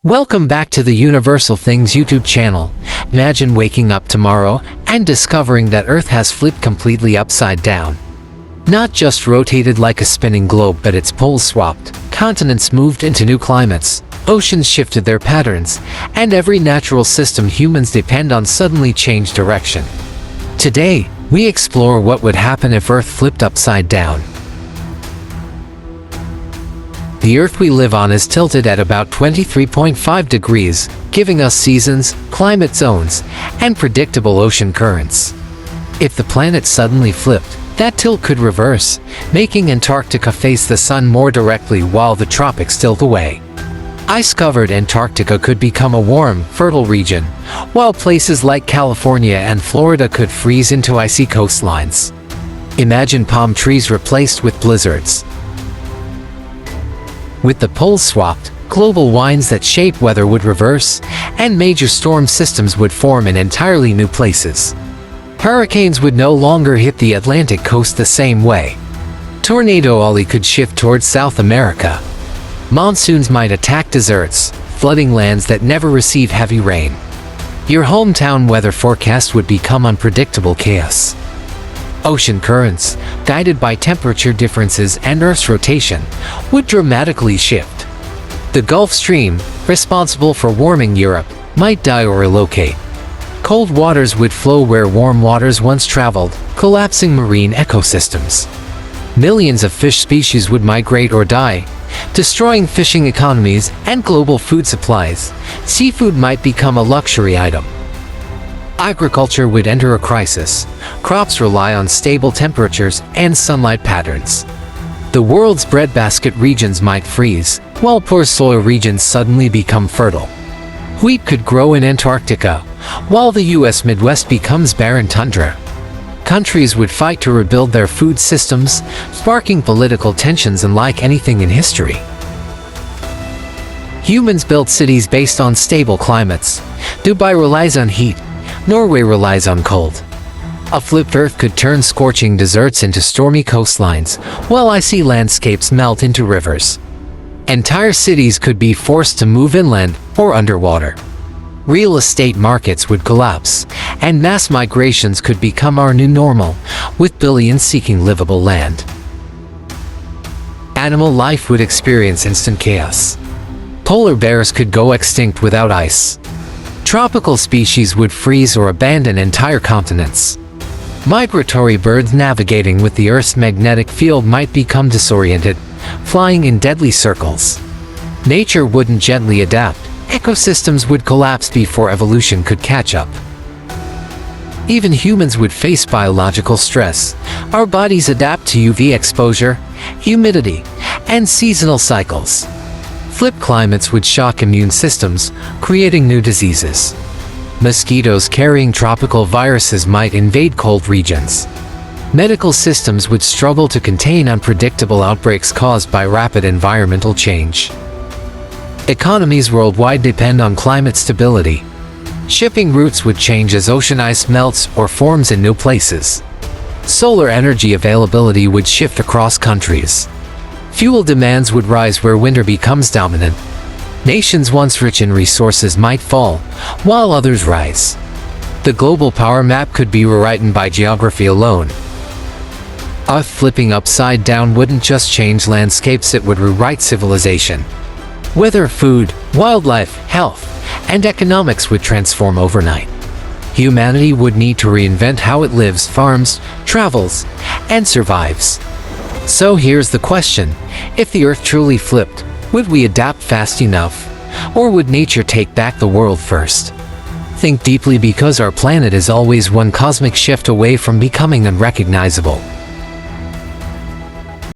Welcome back to the Universal Things YouTube channel. Imagine waking up tomorrow and discovering that Earth has flipped completely upside down. Not just rotated like a spinning globe, but its poles swapped, continents moved into new climates, oceans shifted their patterns, and every natural system humans depend on suddenly changed direction. Today, we explore what would happen if Earth flipped upside down. The Earth we live on is tilted at about 23.5 degrees, giving us seasons, climate zones, and predictable ocean currents. If the planet suddenly flipped, that tilt could reverse, making Antarctica face the sun more directly while the tropics tilt away. Ice-covered Antarctica could become a warm, fertile region, while places like California and Florida could freeze into icy coastlines. Imagine palm trees replaced with blizzards. With the poles swapped, global winds that shape weather would reverse, and major storm systems would form in entirely new places. Hurricanes would no longer hit the Atlantic coast the same way. Tornado Alley could shift towards South America. Monsoons might attack deserts, flooding lands that never receive heavy rain. Your hometown weather forecast would become unpredictable chaos. Ocean currents, guided by temperature differences and Earth's rotation, would dramatically shift. The Gulf Stream, responsible for warming Europe, might die or relocate. Cold waters would flow where warm waters once traveled, collapsing marine ecosystems. Millions of fish species would migrate or die, destroying fishing economies and global food supplies. Seafood might become a luxury item. Agriculture would enter a crisis. Crops rely on stable temperatures and sunlight patterns. The world's breadbasket regions might freeze, while poor soil regions suddenly become fertile. Wheat could grow in Antarctica, while the US Midwest becomes barren tundra. Countries would fight to rebuild their food systems, sparking political tensions unlike anything in history. Humans built cities based on stable climates. Dubai relies on heat. Norway relies on cold. A flipped Earth could turn scorching deserts into stormy coastlines, while icy landscapes melt into rivers. Entire cities could be forced to move inland or underwater. Real estate markets would collapse, and mass migrations could become our new normal, with billions seeking livable land. Animal life would experience instant chaos. Polar bears could go extinct without ice. Tropical species would freeze or abandon entire continents. Migratory birds navigating with the Earth's magnetic field might become disoriented, flying in deadly circles. Nature wouldn't gently adapt. Ecosystems would collapse before evolution could catch up. Even humans would face biological stress. Our bodies adapt to UV exposure, humidity, and seasonal cycles. Flipped climates would shock immune systems, creating new diseases. Mosquitoes carrying tropical viruses might invade cold regions. Medical systems would struggle to contain unpredictable outbreaks caused by rapid environmental change. Economies worldwide depend on climate stability. Shipping routes would change as ocean ice melts or forms in new places. Solar energy availability would shift across countries. Fuel demands would rise where winter becomes dominant. Nations once rich in resources might fall, while others rise. The global power map could be rewritten by geography alone. Earth flipping upside down wouldn't just change landscapes, it would rewrite civilization. Weather, food, wildlife, health, and economics would transform overnight. Humanity would need to reinvent how it lives, farms, travels, and survives. So here's the question: if the Earth truly flipped, would we adapt fast enough? Or would nature take back the world first? Think deeply, because our planet is always one cosmic shift away from becoming unrecognizable.